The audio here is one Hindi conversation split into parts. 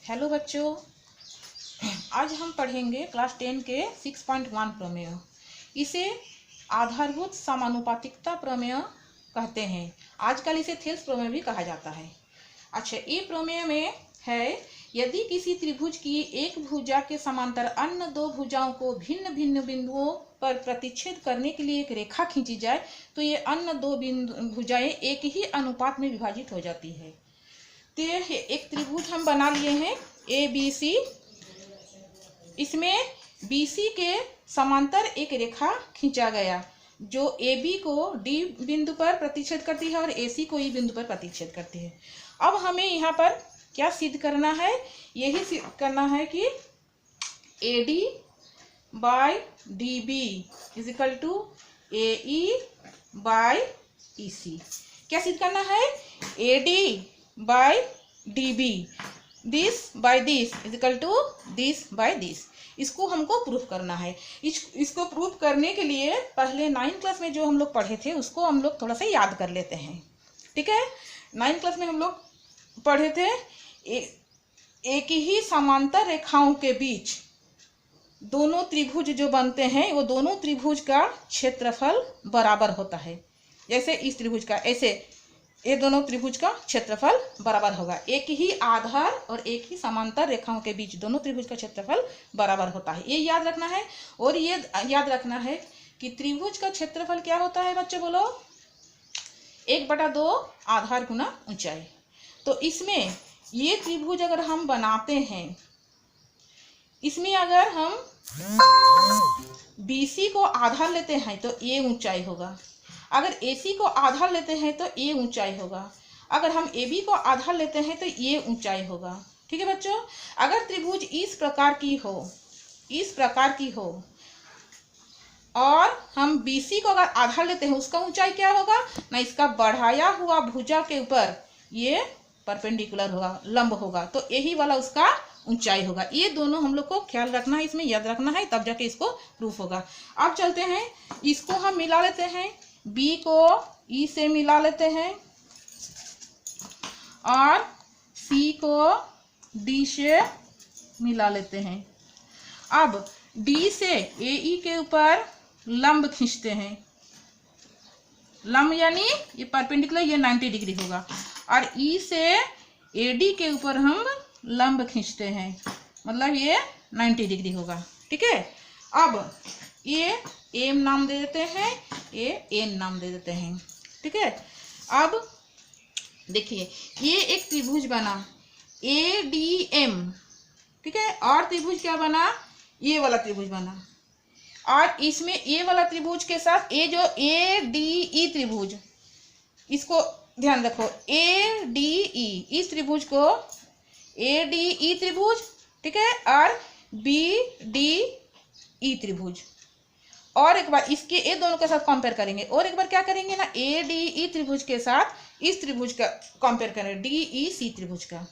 हेलो बच्चों, आज हम पढ़ेंगे क्लास 10 के 6.1 प्रमेय। इसे आधारभूत समानुपातिकता प्रमेय कहते हैं। आजकल इसे थेल्स प्रमेय भी कहा जाता है। अच्छा, ये प्रमेय में है, यदि किसी त्रिभुज की एक भुजा के समांतर अन्य दो भुजाओं को भिन्न भिन्न बिंदुओं पर प्रतिच्छेद करने के लिए एक रेखा खींची जाए तो ये अन्य दो भुजाएं एक ही अनुपात में विभाजित हो जाती है। तो एक त्रिभुज हम बना लिए हैं ए बी सी। इसमें बी सी के समांतर एक रेखा खींचा गया जो ए बी को डी बिंदु पर प्रतिच्छेद करती है और ए सी को ई बिंदु पर प्रतिच्छेद करती है। अब हमें यहाँ पर क्या सिद्ध करना है? यही सिद्ध करना है कि a d by d b is equal to a e by e c. क्या सिद्ध करना है? A d by d b, this by this is equal to this by this. इसको हमको प्रूफ करना है। इसको प्रूफ करने के लिए पहले 9th क्लास में जो हम लोग पढ़े थे उसको हम लोग थोड़ा सा याद कर लेते हैं। ठीक है, 9th क्लास में हम लोग पढ़े थे एक ही समांतर रेखाओं के बीच दोनों त्रिभुज जो बनते हैं वो दोनों त्रिभुज का क्षेत्रफल बराबर होता है। जैसे इस त्रिभुज का, ऐसे ये दोनों त्रिभुज का क्षेत्रफल बराबर होगा। एक ही आधार और एक ही समांतर रेखाओं के बीच दोनों त्रिभुज का क्षेत्रफल बराबर होता है, ये याद रखना है। और ये याद रखना है कि त्रिभुज का क्षेत्रफल क्या होता है बच्चों, बोलो? 1/2 आधार गुना ऊंचाई। तो इसमें ये त्रिभुज अगर हम बनाते हैं, इसमें अगर हम BC को आधार लेते हैं तो ये ऊंचाई होगा। अगर AC को आधार लेते हैं तो ये ऊंचाई होगा। अगर हम AB को आधार लेते हैं तो ये ऊंचाई होगा। ठीक है बच्चों, अगर त्रिभुज इस प्रकार की हो और हम BC को अगर आधार लेते हैं, उसका ऊंचाई क्या होगा ना? इसका बढ़ाया हुआ भुजा के ऊपर ये परपेंडिकुलर होगा, लंब होगा, तो यही वाला उसका ऊंचाई होगा। ये दोनों हम लोग को ख्याल रखना है, इसमें याद रखना है, तब जाके इसको प्रूफ होगा। अब चलते हैं, इसको हम मिला लेते हैं, B को E से मिला लेते हैं और C को D से मिला लेते हैं। अब D से AE के ऊपर लंब खींचते हैं। लंब यानी ये परपेंडिकुलर, ये 90 डिग्री होगा। और E से AD के ऊपर हम लंब खींचते हैं, मतलब ये 90 डिग्री होगा। ठीक है, अब ये एम नाम दे देते हैं, ये एन नाम दे देते हैं। ठीक है, अब देखिए ये एक त्रिभुज बना ADM। ठीक है, और त्रिभुज क्या बना? ये वाला त्रिभुज बना। और इसमें ये वाला त्रिभुज के साथ ये जो ADE त्रिभुज, इसको ध्यान रखो, ADE, इस त्रिभुज को ADE त्रिभुज, ठीक है, और BDE त्रिभुज। और एक बार इसके ये दोनों के साथ कंपेयर करेंगे, और एक बार क्या करेंगे ना, ADE त्रिभुज के साथ इस त्रिभुज का कंपेयर करेंगे, DEC त्रिभुज का।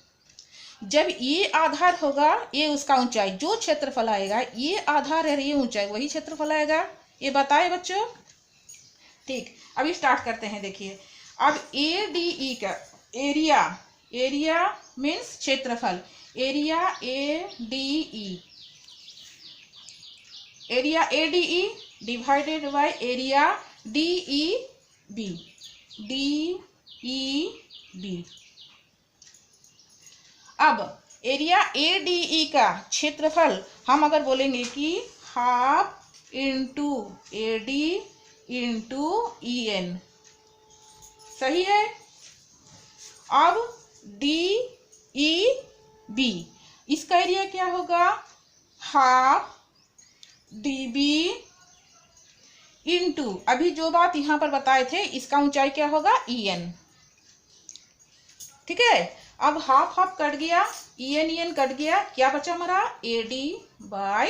जब ये आधार होगा, ये उसका ऊंचाई, जो क्षेत्रफल आएगा, ये आधार है, ये ऊंचाई, वही क्षेत्रफल आएगा। ये बताए बच्चों? ठीक, अभी स्टार्ट करते हैं। देखिए, अब ADE का एरिया मीन्स क्षेत्रफल, area ADE divided by area DEB। अब एरिया ADE का क्षेत्रफल हम अगर बोलेंगे कि half into AD into EN, सही है। अब DEB, इसका एरिया क्या होगा? हाफ DB इंटू, अभी जो बात यहाँ पर बताए थे, इसका ऊंचाई क्या होगा? EN। ठीक है, अब हाफ हाफ कट गया, EN कट गया, क्या बचा हमारा? AD by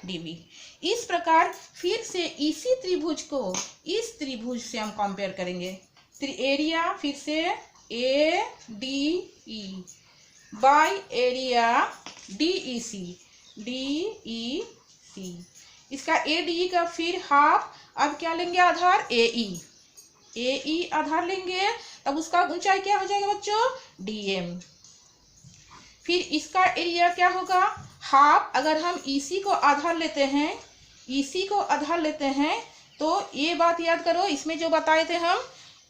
DB। इस प्रकार फिर से इसी त्रिभुज को इस त्रिभुज से हम कंपेयर करेंगे। एरिया फिर से ADE बाई एरिया DEC। इसका ADE का फिर हाफ, अब क्या लेंगे? आधार AE आधार लेंगे, तब उसका ऊंचाई क्या हो जाएगा बच्चों? DM। फिर इसका एरिया क्या होगा, हाफ। अगर हम EC को आधार लेते हैं, EC को आधार लेते हैं तो ये बात याद करो, इसमें जो बताए थे हम,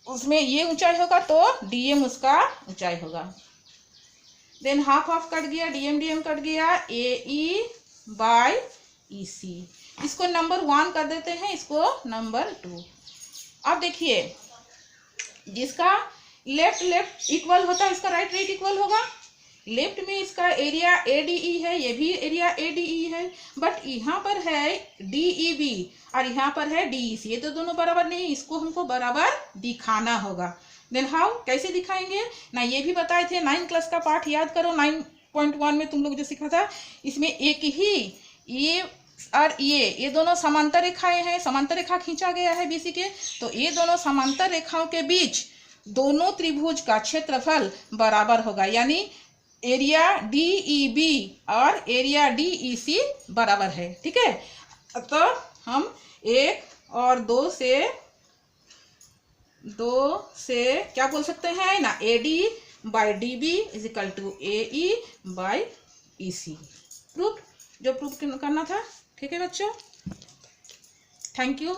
उसमें ये ऊंचाई होगा तो DM उसका ऊंचाई होगा। देन हाफ हाफ कट गया, DM कट गया, AE बाय EC। इसको नंबर 1 कर देते हैं, इसको नंबर 2। अब देखिए, जिसका लेफ्ट लेफ्ट इक्वल होता है इसका राइट राइट इक्वल होगा। लेफ्ट में इसका एरिया ADE है, ये भी एरिया ADE है, बट यहाँ पर है DEB और यहाँ पर है DEC। ये तो दोनों बराबर नहीं, इसको हमको बराबर दिखाना होगा। देन हाउ, कैसे दिखाएंगे ना, ये भी बताए थे 9 क्लास का पार्ट याद करो। 9.1 में तुम लोग जो सीखा था, इसमें एक ही ये और ये दोनों समांतर रेखाएं हैं, समांतर रेखा खींचा गया है BC के, तो ये दोनों समांतर रेखाओं के बीच दोनों त्रिभुज का क्षेत्रफल बराबर होगा, यानी एरिया DEB और एरिया DEC बराबर है। ठीक है, तो हम 1 और 2 से क्या बोल सकते हैं ना, AD by DB is equal to AE by EC। Proof, जो प्रूफ करना था। ठीक है बच्चों, थैंक यू।